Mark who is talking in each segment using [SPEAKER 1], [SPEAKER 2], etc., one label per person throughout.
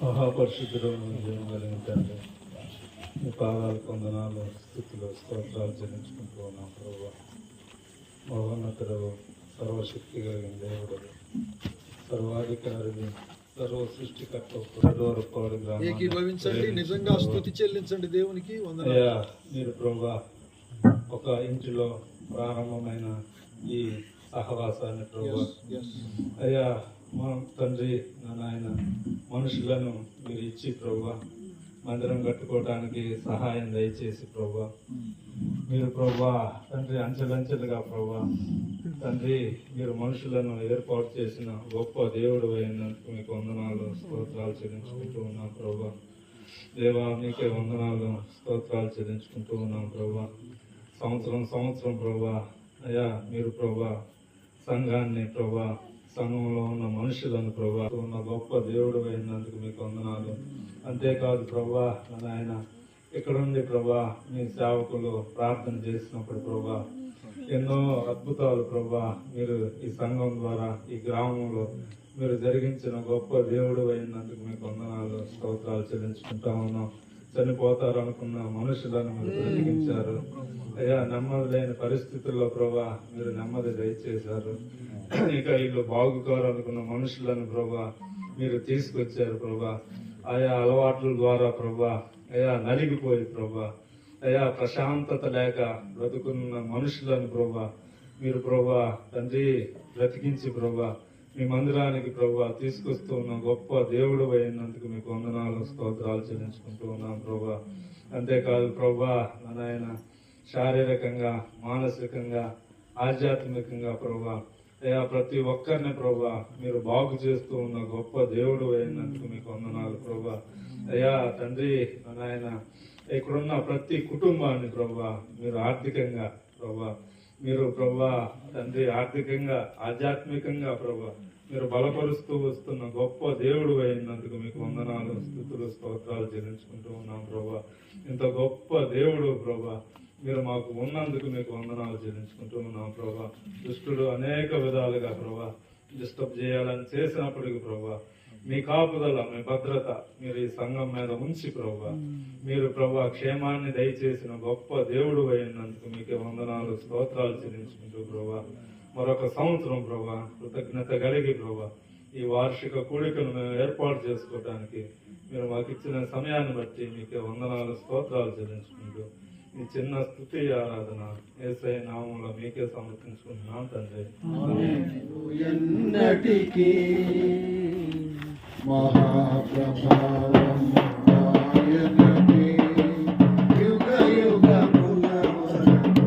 [SPEAKER 1] మహాపరిశుద్ధుడు జీవం కలిగిన తండ్రి, మీ పాదాలు కొందనాలు స్థుతులు స్తోత్రాలు చెల్లించుకుంటూ ఉన్నాం ప్రభు. మహోన్నతుడు, సర్వశక్తి కలిగిన దేవుడు, సర్వాధికారిని, సర్వ సృష్టికర్త
[SPEAKER 2] ఏకీభవించండి, నిజంగా స్తుతి చెల్లించండి దేవునికి.
[SPEAKER 1] అయ్యా, మీరు ప్రభు ఒక ఇంటిలో ప్రారంభమైన ఈ సహవాసాన్ని ప్రభు అయ్యా మా తండ్రి నాయన మనుషులను మీరు ఇచ్చి ప్రభు మందిరం కట్టుకోవడానికి సహాయం దయచేసి ప్రభు మీరు ప్రభు తండ్రి అంచెలంచెలుగా ప్రభు తండ్రి మీరు మనుషులను ఏర్పాటు చేసిన గొప్ప దేవుడు అయినందుకు మీకు వందనాలు స్తోత్రాలు చెల్లించుకుంటూ ఉన్నాం ప్రభు. దేవా, మీకే వందనాలు స్తోత్రాలు చెల్లించుకుంటూ ఉన్నాం ప్రభు. సంవత్సరం ప్రభా అయ్యా మీరు ప్రభా సంఘాన్ని ప్రభా సంఘంలో ఉన్న మనుషులను ప్రభా ఉన్న గొప్ప దేవుడు అయినందుకు మీకు వందనాలు. అంతేకాదు ప్రభా ఆయన ఇక్కడ ఉంది ప్రభా మీ సేవకులు ప్రార్థన చేసినప్పుడు ప్రభా ఎన్నో అద్భుతాలు ప్రభా మీరు ఈ సంఘం ద్వారా ఈ గ్రామంలో మీరు జరిగించిన గొప్ప దేవుడు అయినందుకు మీకు వందనాలు స్తోత్రాలు చెల్లించుకుంటా ఉన్నాం. చనిపోతారు అనుకున్న మనుషులను మీరు బ్రతికించారు అయ్యా. నెమ్మది లేని పరిస్థితుల్లో ప్రభా మీరు నెమ్మది దయచేశారు. ఇక వీళ్ళు బాగుకారు అనుకున్న మనుషులను ప్రభా మీరు తీసుకొచ్చారు ప్రభా. ఆయా అలవాట్ల ద్వారా ప్రభా అయ్యా నలిగిపోయి ప్రభా అయ్యా ప్రశాంతత లేక బ్రతుకున్న మనుషులను ప్రభా మీరు ప్రభా తండ్రి బ్రతికించి ప్రభా మీ మందిరానికి ప్రభా తీసుకొస్తూ ఉన్న గొప్ప దేవుడు అయినందుకు మీకు వందనాలు స్తోత్రాలు చెల్లించుకుంటూ ఉన్నాం ప్రభా. అంతేకాదు ప్రభా నాయన శారీరకంగా మానసికంగా ఆధ్యాత్మికంగా ప్రభా అయ్యా ప్రతి ఒక్కరిని ప్రభా మీరు బాగు చేస్తూ ఉన్న గొప్ప దేవుడు అయినందుకు మీకు వందనాలు ప్రభా. అయ్యా తండ్రి నాయన ఇక్కడున్న ప్రతి కుటుంబాన్ని ప్రభా మీరు ఆర్థికంగా ప్రభా మీరు ప్రభా తండ్రి ఆర్థికంగా ఆధ్యాత్మికంగా ప్రభా మీరు బలపరుస్తూ వస్తున్న గొప్ప దేవుడు అయినందుకు మీకు వందనాలు స్తుతులు స్తోత్రాలు చెల్లించుకుంటూ ఉన్నాం ప్రభా. ఇంత గొప్ప దేవుడు ప్రభా మీరు మాకు ఉన్నందుకు మీకు వందనాలు చెల్లించుకుంటూ ఉన్నాం ప్రభా. దుష్టుడు అనేక విధాలుగా ప్రభా డిస్టర్బ్ చేయాలని చేసినప్పటికీ ప్రభా మీ కాపుదల మీ భద్రత మీరు ఈ సంఘం మీద ఉంచి ప్రభా మీరు ప్రభా క్షేమాన్ని దయచేసిన గొప్ప దేవుడు అయినందుకు మీకు వందనాలు స్తోత్రాలు చెల్లించుకుంటూ ప్రభా మరొక సంవత్సరం ప్రభా కృతజ్ఞత కలిగి ప్రభా ఈ వార్షిక కూడికను మేము ఏర్పాటు చేసుకోవడానికి మీరు మాకు ఇచ్చిన సమయాన్ని బట్టి మీకే వందనాలు స్తోత్రాలు చెల్లించుకుంటూ ఈ చిన్న స్తుతి ఆరాధన యేసయ్య నామములో మీకే సమర్పించుకుంటున్నాం తండ్రి.
[SPEAKER 3] ఎన్నటికీ మహాప్రభావం ఆయనకే యుగ యుగముల వరకు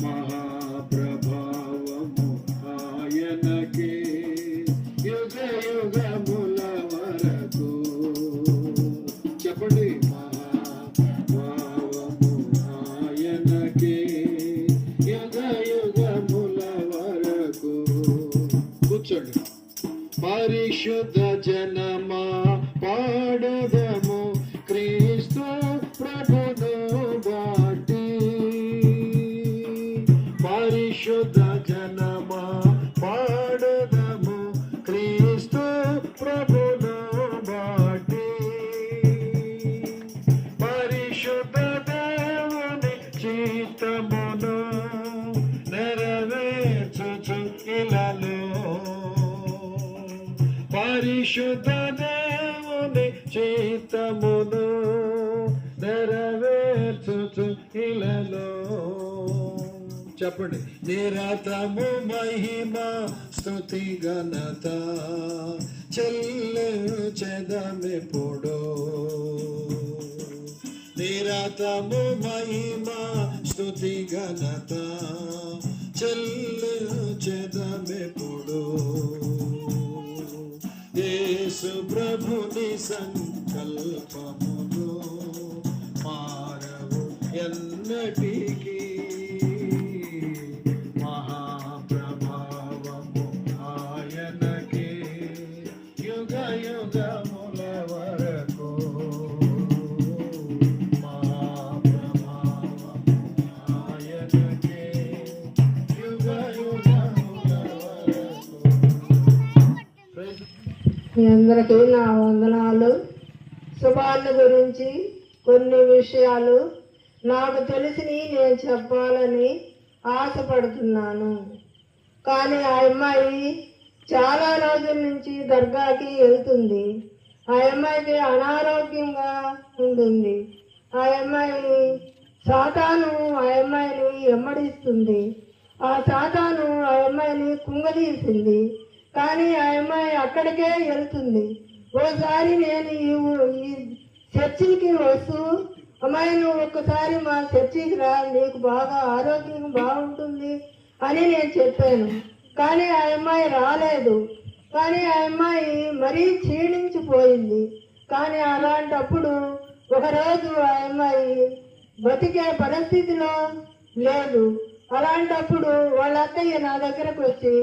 [SPEAKER 3] మహాప్రభావము ఆయనకే యుగ యుగముల వరకు. చెప్పండి. మహాప్రభావము ఆయనకే యుగ యుగముల వరకు. కూర్చోండి. పరిశుద్ధ జనమా పాడదము క్రీస్తు ప్రభును బాటి. పరిశుద్ధ జనమా పాడదము క్రీస్తు ప్రభును బాటి. పరిశుద్ధ దేవుని చిత్తమును నెరవేర్చుచు ఇలాలో. పరిశుద్ధ దేవుని చిత్తమును నెరవేర్చుచు ఇలాలో. చెప్పండి. నిరతము మహిమ స్తుతి ఘనత చెదమెప్పుడు. నిరతము మహిమ స్తుతి ఘనత చెదమెప్పుడు. యేసు ప్రభుని సంకల్పమును మారవు ఎన్నటికీ. మహాప్రభావము ఆయనకే యుగ యుగముల వరకు. మహాప్రభావము ఆయనకే యుగ యుగముల వరకు.
[SPEAKER 4] మీ అందరికీ నా వందనాలు. శుభాన్ని గురించి కొన్ని విషయాలు నాకు తెలిసినవి నేను చెప్పాలని ఆశపడుతున్నాను. కానీ ఆ అమ్మాయి చాలా రోజుల నుంచి దర్గాకి వెళ్తుంది. ఆ అమ్మాయికి అనారోగ్యంగా ఉంటుంది. ఆ అమ్మాయి సాతాను ఆ అమ్మాయిని ఎమ్మడిస్తుంది. ఆ సాతాను ఆ అమ్మాయిని కుంగదీసింది. కానీ ఆ అమ్మాయి అక్కడికే వెళ్తుంది. ఓసారి నేను ఈ చర్చికి వస్తూ, అమ్మాయి నువ్వు ఒక్కసారి మా చర్చికి రా, నీకు బాగా ఆరోగ్యం బాగుంటుంది అని నేను చెప్పాను. కానీ ఆ అమ్మాయి రాలేదు. కానీ ఆ అమ్మాయి మరీ క్షీణించిపోయింది. కానీ అలాంటప్పుడు ఒకరోజు ఆ అమ్మాయి బతికే పరిస్థితిలో లేదు. అలాంటప్పుడు వాళ్ళ అత్తయ్య నా దగ్గరకు వచ్చి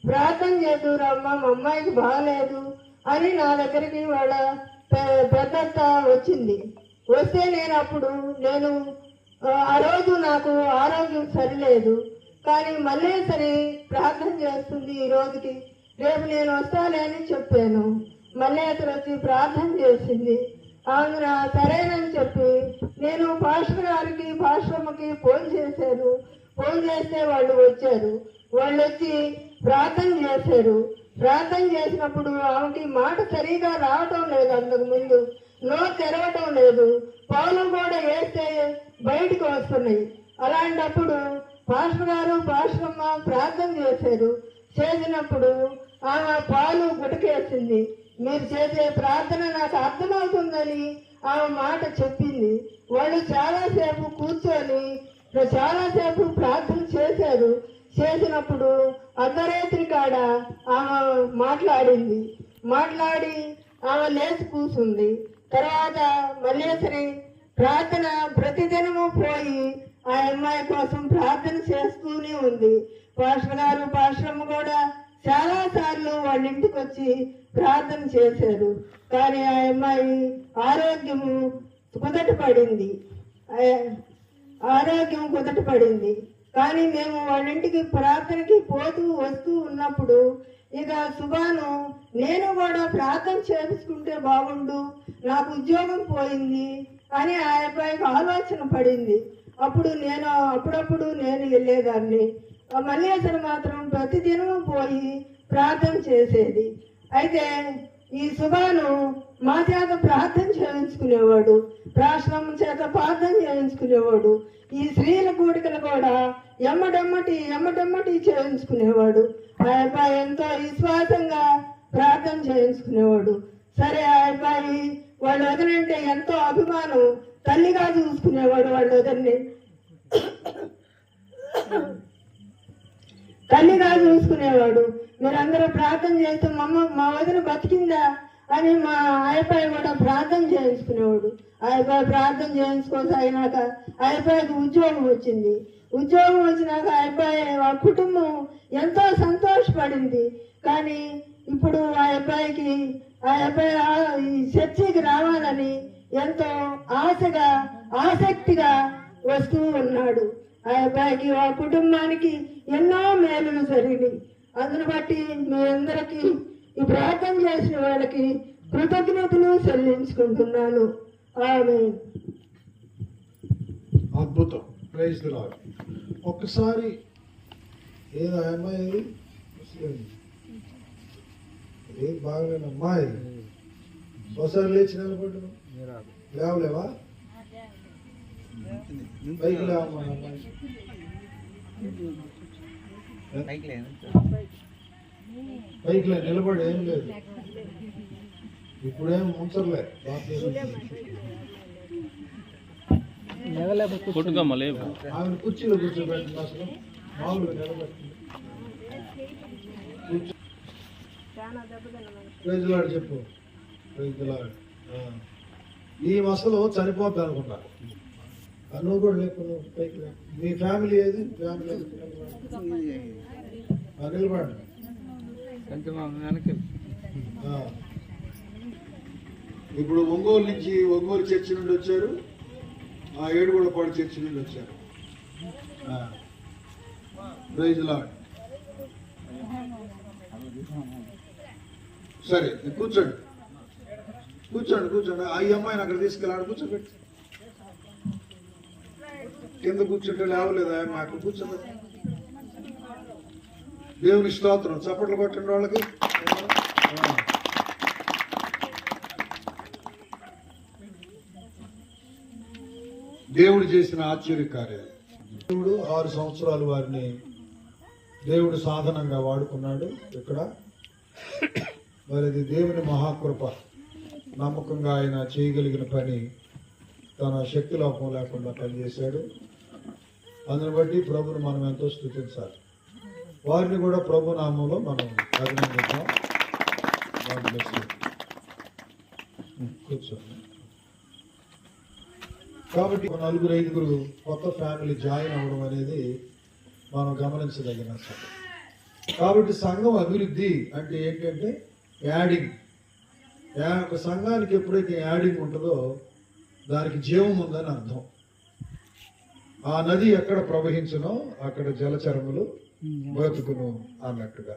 [SPEAKER 4] ప్రార్థన చేద్దురమ్మా, మా అమ్మాయికి బాగలేదు అని నా దగ్గరికి వాళ్ళ పెద్దత్త వచ్చింది. వస్తే నేను ఆ రోజు నాకు ఆరోగ్యం సరిలేదు. కానీ మళ్ళీ సరే ప్రార్థన చేస్తుంది ఈ రోజుకి, రేపు నేను వస్తానే అని చెప్పాను. మళ్ళీ అతను వచ్చి ప్రార్థన చేసింది. ఆమె సరేనని చెప్పి నేను పాస్టర్ గారికి పాస్టర్కి ఫోన్ చేశాను. ఫోన్ చేస్తే వాళ్ళు వచ్చారు. వాళ్ళు వచ్చి ప్రార్థన చేశారు. ప్రార్థన చేసినప్పుడు ఆమెకి మాట సరిగా రావటం లేదు. అంతకు ముందు నోరు తెరవటం లేదు. పాలు కూడా వేస్తే బయటకు వస్తున్నాయి. అలాంటప్పుడు పాస్టర్ గారు పాస్టరమ్మ ప్రార్థన చేశారు. చేసినప్పుడు ఆమె పాలు గుటకేసింది. మీరు చేసే ప్రార్థన నాకు అర్థమవుతుందని ఆమె మాట చెప్పింది. వాళ్ళు చాలాసేపు కూర్చొని చాలాసేపు ప్రార్థన చేశారు. చేసినప్పుడు అర్ధరాత్రి కాడ ఆమె మాట్లాడింది. మాట్లాడి ఆమె లేచి కూర్చుంది. తర్వాత మల్లేశ్వరి ప్రార్థన ప్రతిదినము పోయి ఆ అమ్మాయి కోసం ప్రార్థన చేస్తూనే ఉంది. పాస్టర్ గారు పాస్టరమ్మ కూడా చాలా సార్లు వాళ్ళ ఇంటికి వచ్చి ప్రార్థన చేశారు. కానీ ఆ అమ్మాయి ఆరోగ్యము కుదటపడింది. కానీ మేము వాళ్ళ ఇంటికి ప్రార్థనకి పోతూ వస్తూ ఉన్నప్పుడు ఇక సుబాను నేను కూడా ప్రార్థన చేసుకుంటే బాగుండు, నాకు ఉద్యోగం పోయింది అని ఆ అబ్బాయికి ఆలోచన పడింది. అప్పుడప్పుడు నేను వెళ్ళేదాన్ని. మల్లేశ్వరి మాత్రం ప్రతిదినం పోయి ప్రార్థన చేసేది. అయితే ఈ సుబాను మా చేత ప్రార్థన చేయించుకునేవాడు, రాష్ట్రం చేత ప్రార్థన చేయించుకునేవాడు. ఈ స్త్రీల కూడికలు కూడా ఎమ్మటెమ్మటి చేయించుకునేవాడు. ఆ అబ్బాయి ఎంతో విశ్వాసంగా ప్రార్థన చేయించుకునేవాడు. సరే, ఆ అబ్బాయి వాళ్ళు వదినంటే ఎంతో అభిమానం. తల్లిగా చూసుకునేవాడు వాళ్ళ వదిన్ని. తల్లిగా చూసుకునేవాడు. మీరందరూ ప్రార్థన చేస్తే మా వదిన బతికిందా అని మా అయ్యపాయ కూడా ప్రార్థన చేయించుకునేవాడు. అయ్యపాయ ప్రార్థన చేయించుకోసాగినాక అయ్యపాయకి ఉద్యోగం వచ్చింది. ఉద్యోగం వచ్చినాక అయ్యపాయ ఆ కుటుంబం ఎంతో సంతోషపడింది. కానీ ఇప్పుడు ఆ అబ్బాయి ఈ చర్చికి రావాలని ఎంతో ఆశగా ఆసక్తిగా వస్తూ ఉన్నాడు. ఆ అబ్బాయికి ఆ కుటుంబానికి ఎన్నో మేలులు జరిగినాయి. అందును బట్టి మీ అందరికీ ఈ ప్రార్థన చేసిన వాళ్ళకి కృతజ్ఞతలు చెల్లించుకుంటున్నాను. ఆమేన్.
[SPEAKER 2] అద్భుతం. Praise the lord. ఒక్కసారి ఏదో అమ్మాయి ఏం బాగలేని అమ్మాయి ఒకసారి లేచి నిలబడ్డు. లేవలేవా? పైకి లేవమ్మా అమ్మాయి. పైకి లే, నిలబడి ఏం లేదు. ఇప్పుడేం ముంచర్లే. ఆమె కుర్చీలో కూర్చోబెట్టింది. అసలు మామూలుగా నిలబెట్టింది. ప్రైజ్ ది లార్డ్ చెప్పు. Praise the lord. ఈ మసలు చనిపోద్ది అనుకుంటా. నువ్వు కూడా లేకు. నువ్వు పైకి లే. మీ ఫ్యామిలీ ఏది? ఫ్యామిలీ నిలబడండి. ఇప్పుడు ఒంగోలు చర్చి నుండి వచ్చారు. ఆ ఏడుగుళ్ళపాడు చర్చి నుండి వచ్చారు. Praise the lord. సరే కూర్చోండి. ఆ అమ్మాయిని అక్కడ తీసుకెళ్ళాడు. కూర్చోబెట్టి కింద కూర్చుంటే లేవలేదా? అక్కడ కూర్చోబెట్టి. దేవుని స్తోత్రం. చప్పట్లు కొట్టండి వాళ్ళకి. దేవుడు చేసిన ఆశ్చర్య కార్యాలు. దేవుడు 6 సంవత్సరాలు వారిని దేవుడు సాధనంగా వాడుకున్నాడు. ఇక్కడ మరి అది దేవుని మహాకృప. నమ్మకంగా ఆయన చేయగలిగిన పని తన శక్తి లోపం లేకుండా పనిచేశాడు. అందుని బట్టి ప్రభుని మనం ఎంతో స్తుతించాలి. వారిని కూడా ప్రభు నామంలో మనం అభినందిద్దాం. కూర్చోండి. కాబట్టి 4-5 కొత్త ఫ్యామిలీ జాయిన్ అవ్వడం అనేది మనం గమనించదగిన సంగతి. కాబట్టి సంఘం అభివృద్ధి అంటే ఏంటంటే యాడింగ్. ఒక సంఘానికి ఎప్పుడైతే యాడింగ్ ఉంటుందో దానికి జీవం ఉందని అర్థం. ఆ నది ఎక్కడ ప్రవహించునో అక్కడ జలచరములు బ్రతుకును అన్నట్టుగా.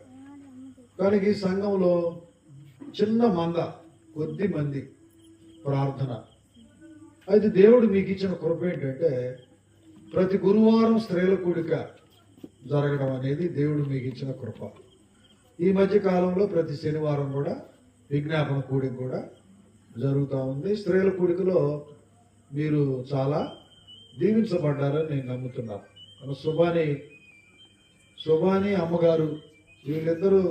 [SPEAKER 2] కానీ ఈ సంఘంలో చిన్న మంద, కొద్ది మంది ప్రార్థన. అయితే దేవుడు మీకు ఇచ్చిన కృప ఏంటంటే ప్రతి గురువారం స్త్రీల కూడిక జరగడం అనేది దేవుడు మీకు ఇచ్చిన కృప. ఈ మధ్య కాలంలో ప్రతి శనివారం కూడా విజ్ఞాపన కూడిక కూడా జరుగుతూ ఉంది. స్త్రీల కూడికలో మీరు చాలా దీవించబడ్డారని నేను నమ్ముతున్నాను. మన శుభాని అమ్మగారు వీళ్ళిద్దరూ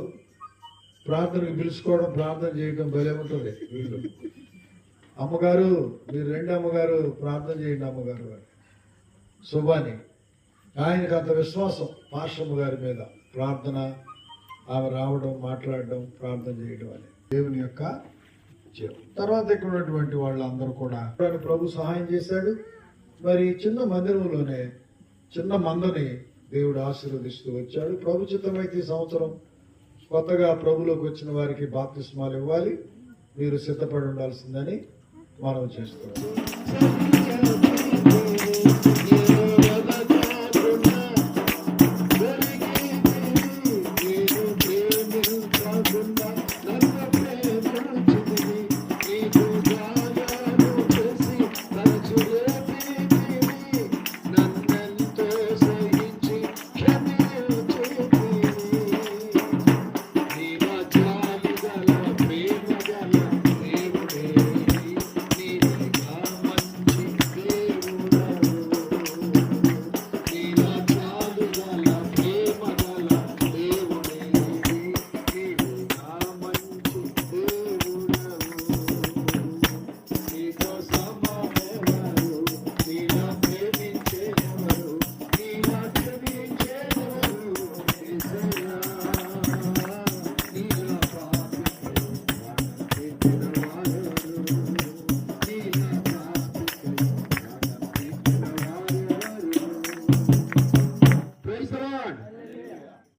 [SPEAKER 2] ప్రార్థనకు పిలుచుకోవడం, ప్రార్థన చేయడం భలే ఉంటుంది. వీళ్ళు అమ్మగారు, మీరు రెండు అమ్మగారు ప్రార్థన చేయండి అమ్మగారు. శుభాని ఆయనకు అంత విశ్వాసం పాశ్రమ గారి మీద. ప్రార్థన, ఆమె రావడం, మాట్లాడడం, ప్రార్థన చేయడం అని దేవుని యొక్క జీవం. తర్వాత ఇక్కడ ఉన్నటువంటి వాళ్ళందరూ కూడా ప్రభు సహాయం చేశాడు. మరి చిన్న మందిరంలోనే చిన్న మందని దేవుడు ఆశీర్వదిస్తూ వచ్చాడు. ప్రభు చిత్తమైతే ఈ సంవత్సరం కొత్తగా ప్రభులోకి వచ్చిన వారికి బాప్తిస్మాలు ఇవ్వాలి. మీరు సిద్ధపడి ఉండాల్సిందని మనం చేస్తున్నాం.